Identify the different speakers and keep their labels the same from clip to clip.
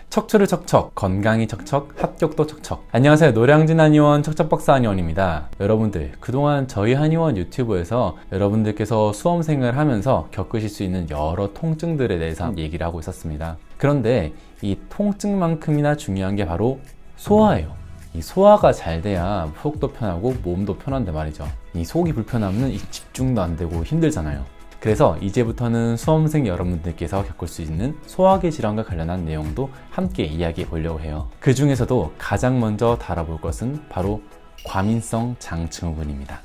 Speaker 1: 척추를 척척, 건강이 척척, 합격도 척척. 안녕하세요. 노량진 한의원 척척박사 한의원입니다. 여러분들, 그동안 저희 한의원 유튜브에서 여러분들께서 수험생을 하면서 겪으실 수 있는 여러 통증들에 대해서 얘기를 하고 있었습니다. 그런데 이 통증만큼이나 중요한 게 바로 소화예요. 이 소화가 잘 돼야 속도 편하고 몸도 편한데 말이죠. 이 속이 불편하면 이 집중도 안 되고 힘들잖아요. 그래서 이제부터는 수험생 여러분들께서 겪을 수 있는 소화기 질환과 관련한 내용도 함께 이야기해 보려고 해요. 그 중에서도 가장 먼저 다뤄볼 것은 바로 과민성 장증후군입니다.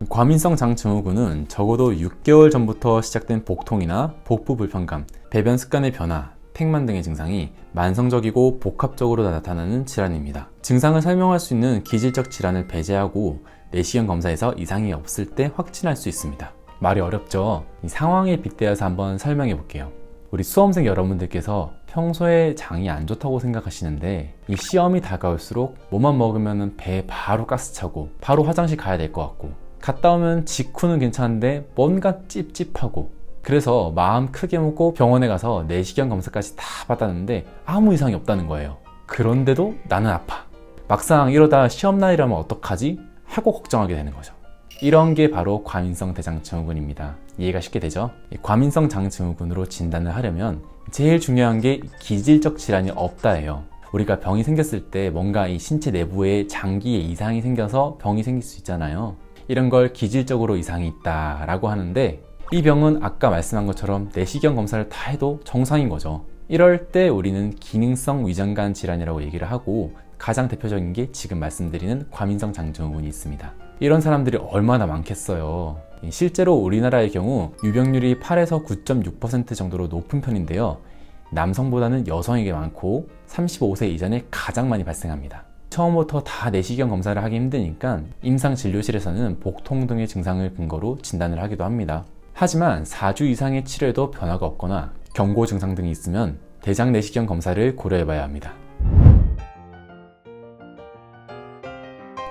Speaker 1: 과민성 장증후군은 적어도 6개월 전부터 시작된 복통이나 복부 불편감, 배변 습관의 변화, 팽만 등의 증상이 만성적이고 복합적으로 나타나는 질환입니다. 증상을 설명할 수 있는 기질적 질환을 배제하고 내시경 검사에서 이상이 없을 때 확진할 수 있습니다. 말이 어렵죠? 이 상황에 빗대어서 한번 설명해 볼게요. 우리 수험생 여러분들께서 평소에 장이 안 좋다고 생각하시는데 이 시험이 다가올수록 뭐만 먹으면 배에 바로 가스 차고 바로 화장실 가야 될 것 같고 갔다 오면 직후는 괜찮은데 뭔가 찝찝하고 그래서 마음 크게 먹고 병원에 가서 내시경 검사까지 다 받았는데 아무 이상이 없다는 거예요. 그런데도 나는 아파. 막상 이러다 시험날이라면 어떡하지? 하고 걱정하게 되는 거죠. 이런 게 바로 과민성 대장증후군입니다. 이해가 쉽게 되죠? 과민성 장증후군으로 진단을 하려면 제일 중요한 게 기질적 질환이 없다예요. 우리가 병이 생겼을 때 뭔가 이 신체 내부에 장기에 이상이 생겨서 병이 생길 수 있잖아요. 이런 걸 기질적으로 이상이 있다라고 하는데 이 병은 아까 말씀한 것처럼 내시경 검사를 다 해도 정상인 거죠. 이럴 때 우리는 기능성 위장관 질환이라고 얘기를 하고 가장 대표적인 게 지금 말씀드리는 과민성 장증후군이 있습니다. 이런 사람들이 얼마나 많겠어요. 실제로 우리나라의 경우 유병률이 8에서 9.6% 정도로 높은 편인데요. 남성보다는 여성에게 많고 35세 이전에 가장 많이 발생합니다. 처음부터 다 내시경 검사를 하기 힘드니까 임상진료실에서는 복통 등의 증상을 근거로 진단을 하기도 합니다. 하지만 4주 이상의 치료에도 변화가 없거나 경고 증상 등이 있으면 대장 내시경 검사를 고려해봐야 합니다.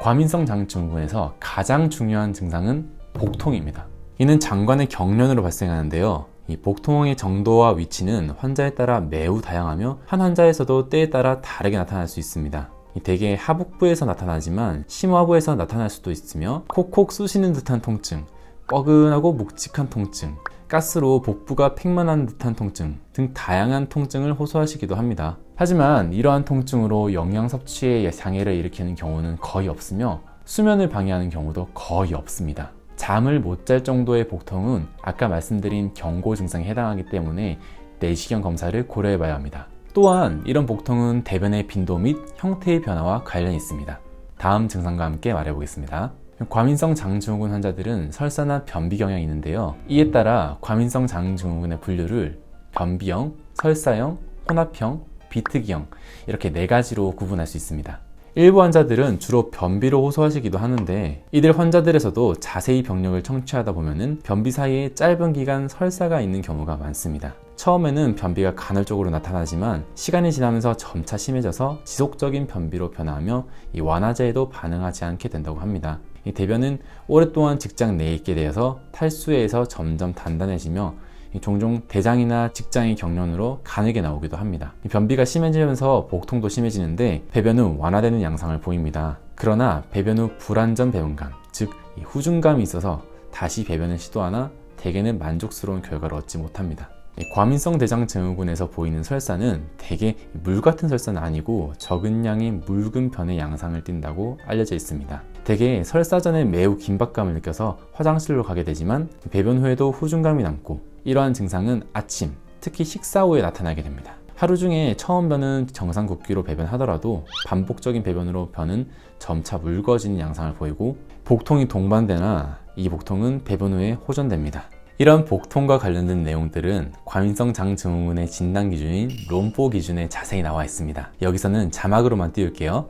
Speaker 1: 과민성 장증후군에서 가장 중요한 증상은 복통입니다. 이는 장관의 경련으로 발생하는데요. 이 복통의 정도와 위치는 환자에 따라 매우 다양하며 한 환자에서도 때에 따라 다르게 나타날 수 있습니다. 대개 하복부에서 나타나지만 심화부에서 나타날 수도 있으며 콕콕 쑤시는 듯한 통증, 뻐근하고 묵직한 통증, 가스로 복부가 팽만한 듯한 통증 등 다양한 통증을 호소하시기도 합니다. 하지만 이러한 통증으로 영양 섭취에 장애를 일으키는 경우는 거의 없으며 수면을 방해하는 경우도 거의 없습니다. 잠을 못 잘 정도의 복통은 아까 말씀드린 경고 증상에 해당하기 때문에 내시경 검사를 고려해 봐야 합니다. 또한 이런 복통은 대변의 빈도 및 형태의 변화와 관련이 있습니다. 다음 증상과 함께 말해보겠습니다. 과민성 장증후군 환자들은 설사나 변비 경향이 있는데요. 이에 따라 과민성 장증후군의 분류를 변비형, 설사형, 혼합형, 비특이형 이렇게 4가지로 구분할 수 있습니다. 일부 환자들은 주로 변비로 호소하시기도 하는데 이들 환자들에서도 자세히 병력을 청취하다 보면 변비 사이에 짧은 기간 설사가 있는 경우가 많습니다. 처음에는 변비가 간헐적으로 나타나지만 시간이 지나면서 점차 심해져서 지속적인 변비로 변화하며 이 완화제에도 반응하지 않게 된다고 합니다. 이 대변은 오랫동안 직장 내에 있게 되어서 탈수해서 점점 단단해지며 종종 대장이나 직장의 경련으로 가늘게 나오기도 합니다. 변비가 심해지면서 복통도 심해지는데 배변 후 완화되는 양상을 보입니다. 그러나 배변 후 불완전 배변감, 즉 후중감이 있어서 다시 배변을 시도하나 대개는 만족스러운 결과를 얻지 못합니다. 과민성 대장증후군에서 보이는 설사는 대개 물 같은 설사는 아니고 적은 양의 묽은 변의 양상을 띈다고 알려져 있습니다. 대개 설사 전에 매우 긴박감을 느껴서 화장실로 가게 되지만 배변 후에도 후중감이 남고 이러한 증상은 아침, 특히 식사 후에 나타나게 됩니다. 하루 중에 처음 변은 정상 굵기로 배변하더라도 반복적인 배변으로 변은 점차 묽어지는 양상을 보이고 복통이 동반되나 이 복통은 배변 후에 호전됩니다. 이런 복통과 관련된 내용들은 과민성 장증후군의 진단 기준인 롬포 기준에 자세히 나와 있습니다. 여기서는 자막으로만 띄울게요.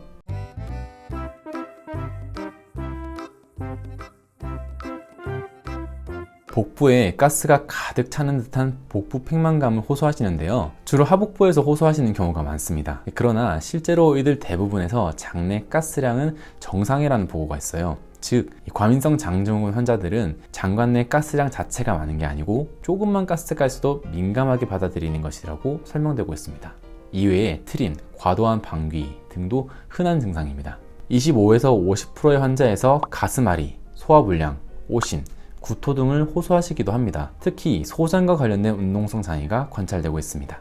Speaker 1: 복부에 가스가 가득 차는 듯한 복부 팽만감을 호소하시는데요. 주로 하복부에서 호소하시는 경우가 많습니다. 그러나 실제로 이들 대부분에서 장내 가스량은 정상이라는 보고가 있어요. 즉, 이 과민성 장증후군 환자들은 장관 내 가스량 자체가 많은 게 아니고 조금만 가스가 있어도 민감하게 받아들이는 것이라고 설명되고 있습니다. 이외에 트림, 과도한 방귀 등도 흔한 증상입니다. 25에서 50%의 환자에서 가슴앓이, 소화불량, 오신, 구토 등을 호소하시기도 합니다. 특히 소장과 관련된 운동성 장애가 관찰되고 있습니다.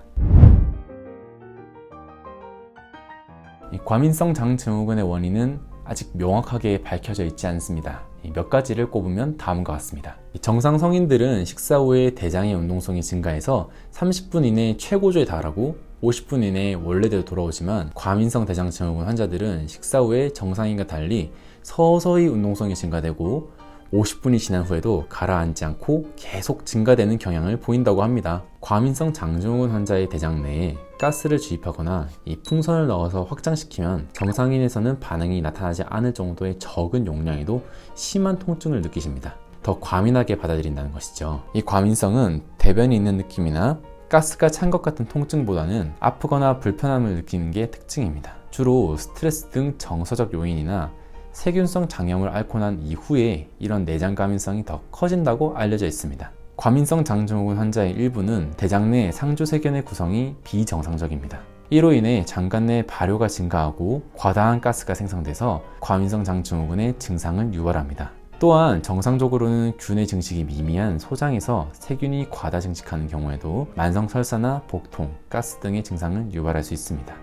Speaker 1: 이 과민성 장증후군의 원인은 아직 명확하게 밝혀져 있지 않습니다. 몇 가지를 꼽으면 다음과 같습니다. 정상 성인들은 식사 후에 대장의 운동성이 증가해서 30분 이내에 최고조에 달하고 50분 이내에 원래대로 돌아오지만, 과민성 대장증후군 환자들은 식사 후에 정상인과 달리 서서히 운동성이 증가되고 50분이 지난 후에도 가라앉지 않고 계속 증가되는 경향을 보인다고 합니다. 과민성 장증후군 환자의 대장 내에 가스를 주입하거나 이 풍선을 넣어서 확장시키면 정상인에서는 반응이 나타나지 않을 정도의 적은 용량에도 심한 통증을 느끼십니다. 더 과민하게 받아들인다는 것이죠. 이 과민성은 대변이 있는 느낌이나 가스가 찬 것 같은 통증보다는 아프거나 불편함을 느끼는 게 특징입니다. 주로 스트레스 등 정서적 요인이나 세균성 장염을 앓고 난 이후에 이런 내장 과민성이 더 커진다고 알려져 있습니다. 과민성 장증후군 환자의 일부는 대장 내 상주세균의 구성이 비정상적입니다. 이로 인해 장관 내 발효가 증가하고 과다한 가스가 생성돼서 과민성 장증후군의 증상을 유발합니다. 또한 정상적으로는 균의 증식이 미미한 소장에서 세균이 과다 증식하는 경우에도 만성 설사나 복통, 가스 등의 증상을 유발할 수 있습니다.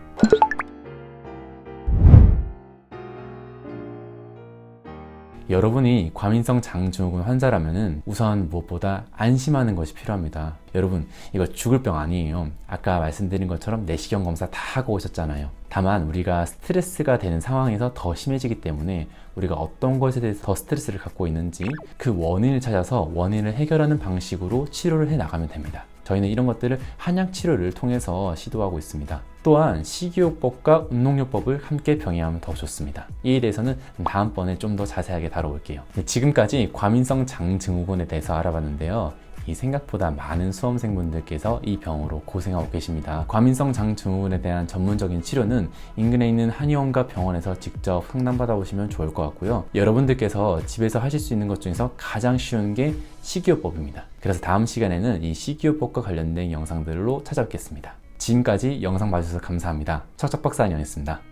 Speaker 1: 여러분이 과민성 장증후군 환자라면 우선 무엇보다 안심하는 것이 필요합니다. 여러분, 이거 죽을 병 아니에요. 아까 말씀드린 것처럼 내시경 검사 다 하고 오셨잖아요. 다만 우리가 스트레스가 되는 상황에서 더 심해지기 때문에 우리가 어떤 것에 대해서 더 스트레스를 갖고 있는지 그 원인을 찾아서 원인을 해결하는 방식으로 치료를 해 나가면 됩니다. 저희는 이런 것들을 한약 치료를 통해서 시도하고 있습니다. 또한 식이요법과 운동요법을 함께 병행하면 더 좋습니다. 이에 대해서는 다음번에 좀 더 자세하게 다뤄볼게요. 지금까지 과민성 장증후군에 대해서 알아봤는데요. 이 생각보다 많은 수험생분들께서 이 병으로 고생하고 계십니다. 과민성 장증후군에 대한 전문적인 치료는 인근에 있는 한의원과 병원에서 직접 상담받아 보시면 좋을 것 같고요. 여러분들께서 집에서 하실 수 있는 것 중에서 가장 쉬운 게 식이요법입니다. 그래서 다음 시간에는 이 식이요법과 관련된 영상들로 찾아뵙겠습니다. 지금까지 영상 봐주셔서 감사합니다. 척척박사안이었습니다.